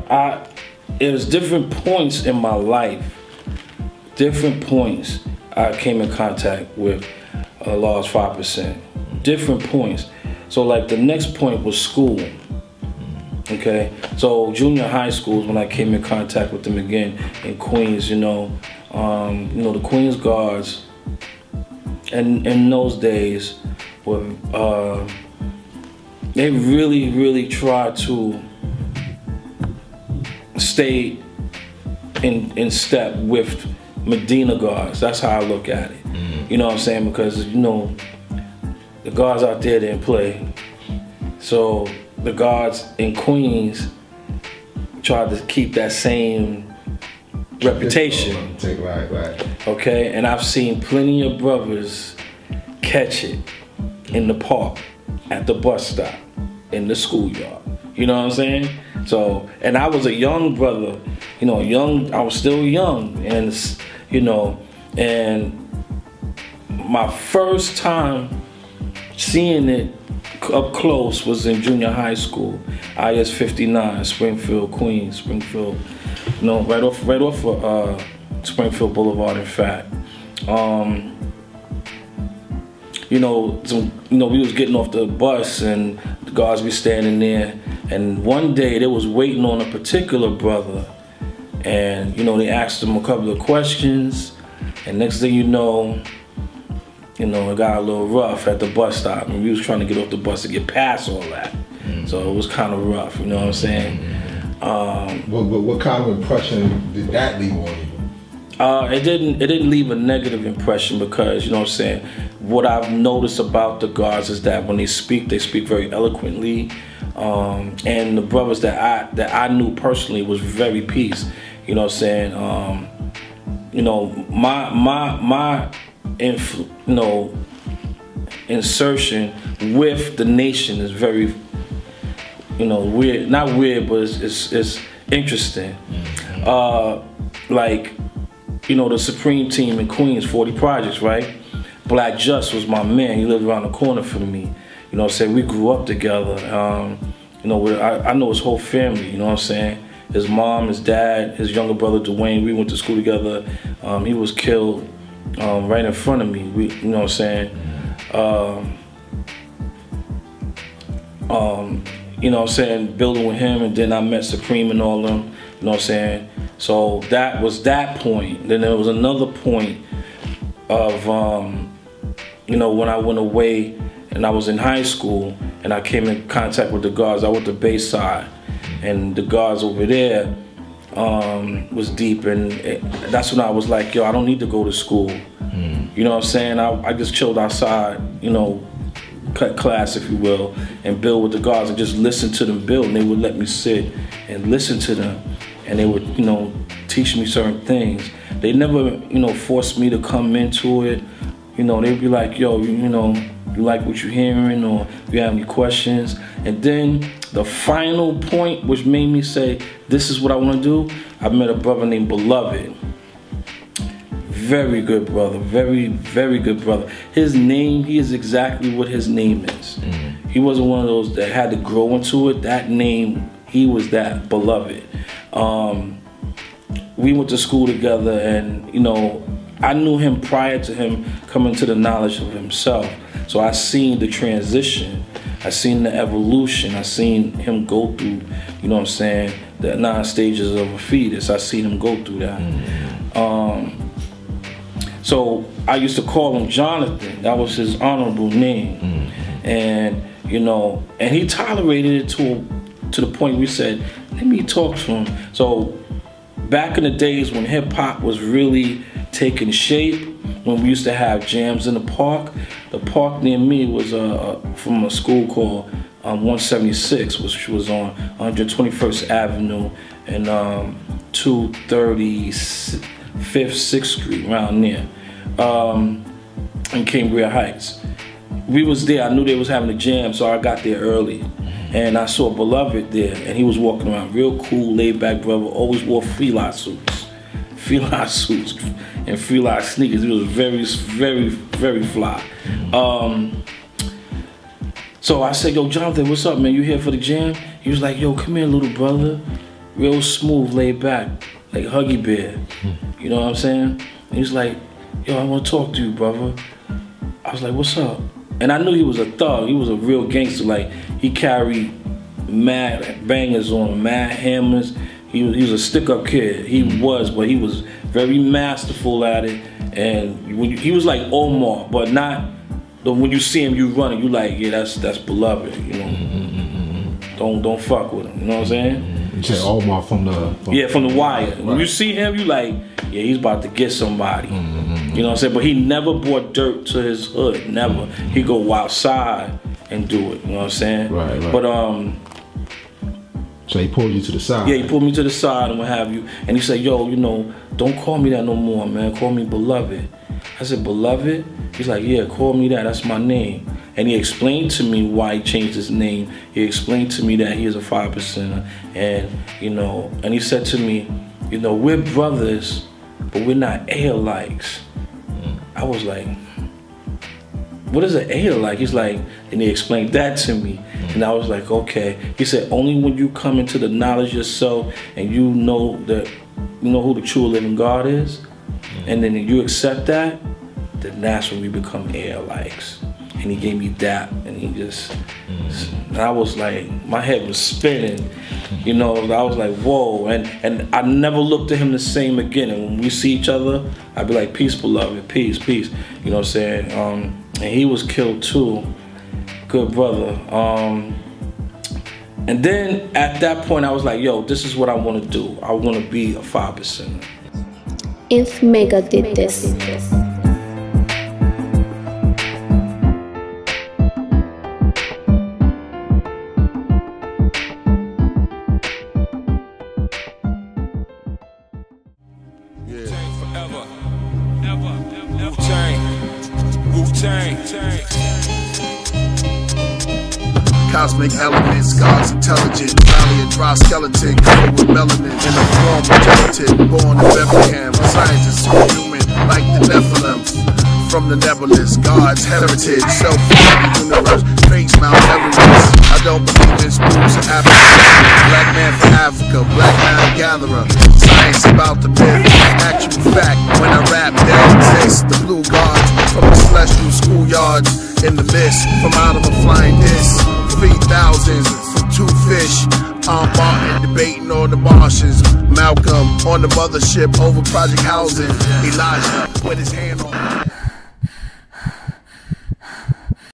it was different points in my life, different points I came in contact with Law's 5%. Different points. So like the next point was school. Okay, so junior high school is when I came in contact with them again in Queens. The Queens guards, and in those days, were they really tried to stay in step with Medina guards. That's how I look at it. You know what I'm saying? Because the guards out there didn't play, so the guards in Queens tried to keep that same reputation. Right. Okay, and I've seen plenty of brothers catch it in the park, at the bus stop, in the schoolyard. You know what I'm saying? So, and I was a young brother, I was still young, and and my first time seeing it up close was in junior high school, IS 59, Springfield, Queens, Springfield, right off of Springfield Boulevard. In fact, we was getting off the bus and the guards be standing there, and one day they was waiting on a particular brother, and they asked him a couple of questions, and next thing you know, it got a little rough at the bus stop, and we was trying to get off the bus to get past all that. So it was kind of rough, you know what I'm saying? What kind of impression did that leave on you? It didn't leave a negative impression, because, what I've noticed about the guards is that when they speak very eloquently. And the brothers that I knew personally was very peace. You know what I'm saying? My insertion with the nation is very, weird. Not weird, but it's interesting. The Supreme Team in Queens, 40 Projects, right? Black Just was my man. He lived around the corner from me. You know what I'm saying? We grew up together. I know his whole family, you know what I'm saying? His mom, his dad, his younger brother Dwayne, we went to school together. He was killed right in front of me, you know what I'm saying? You know what I'm saying? Building with him, and then I met Supreme and all them, you know what I'm saying? So that was that point. Then there was another point of, when I went away and I was in high school and I came in contact with the guards. I went to Bayside, and the guards over there was deep, and that's when I was like, yo, I don't need to go to school. You know what I'm saying? I just chilled outside, cut class, if you will, and build with the guards and just listen to them build. And they would let me sit and listen to them, and they would, teach me certain things. They never, forced me to come into it. They'd be like, yo, you like what you're hearing, or if you have any questions. And then the final point, which made me say, this is what I want to do, I met a brother named Beloved. Very good brother, very, very good brother. His name, he is exactly what his name is. He wasn't one of those that had to grow into it. That name, he was that, Beloved. We went to school together, and, I knew him prior to him coming to the knowledge of himself. So I seen the transition, I seen the evolution, I seen him go through, you know what I'm saying, the 9 stages of a fetus. I seen him go through that. So I used to call him Jonathan. That was his honorable name. And, and he tolerated it to the point we said, let me talk to him. So back in the days when hip hop was really taking shape, when we used to have jams in the park near me was from a school called 176, which was on 121st Avenue and 235th, 6th Street, around there, in Cambria Heights. We was there. I knew they was having a jam, so I got there early. And I saw Beloved there, and he was walking around, real cool, laid-back brother, always wore fila suits and fila sneakers. He was very, very, very fly. So I said, yo, Jonathan, what's up, man? You here for the jam? He was like, yo, come here, little brother. real smooth, laid back, like Huggy Bear. You know what I'm saying? And he's like, yo, I want to talk to you, brother. I was like, what's up? And I knew he was a thug. He was a real gangster. Like, he carried mad bangers on him, mad hammers. He was a stick-up kid. He was, but he was very masterful at it. And when he was like Omar, but not. When you see him, you running. You like, yeah, that's beloved. You know, don't fuck with him. You know what I'm saying? You said Omar from the Wire. Right. When you see him, you like, yeah, he's about to get somebody. You know what I'm saying? But he never brought dirt to his hood. Never. He go outside and do it. You know what I'm saying? Right. But so he pulled you to the side. Yeah, he pulled me to the side and what have you. And he said, yo, you know, don't call me that no more, man. Call me Beloved. I said, Beloved? He's like, yeah, call me that. That's my name. And he explained to me why he changed his name. He explained to me that he is a 5%er. And, you know, and he said to me, you know, we're brothers, but we're not alikes. I was like, what is an alike? He's like, and he explained that to me. And I was like, okay. He said, only when you come into the knowledge of yourself and you know that, you know who the true living God is, and then you accept that, then that's when we become alikes. And he gave me that, and he just, and I was like, my head was spinning, you know. I was like, whoa, and I never looked at him the same again. And when we see each other, I'd be like, peace, beloved, peace, peace. You know what I'm saying? And he was killed too. Good brother. And then at that point, I was like, yo, this is what I want to do. I want to be a 5%er. If Mecca did this. Cosmic elements, God's intelligent, valley a dry skeleton, covered with melanin in the form of gelatin, born in Bethlehem, scientists superhuman like the Nephilims. From the nebulous, God's heritage, self-forming universe, face Mount Everest. I don't believe in spooks or apathy. Black man for Africa, black man gatherer. Science about the myth, actual fact. When I rap, there exists the blue gods from the celestial schoolyards. In the mist, from out of a flying disc. 3,000 from 2 fish. I'm Martin debating on the Martians. Malcolm on the mothership over Project Housing. Elijah with his hand on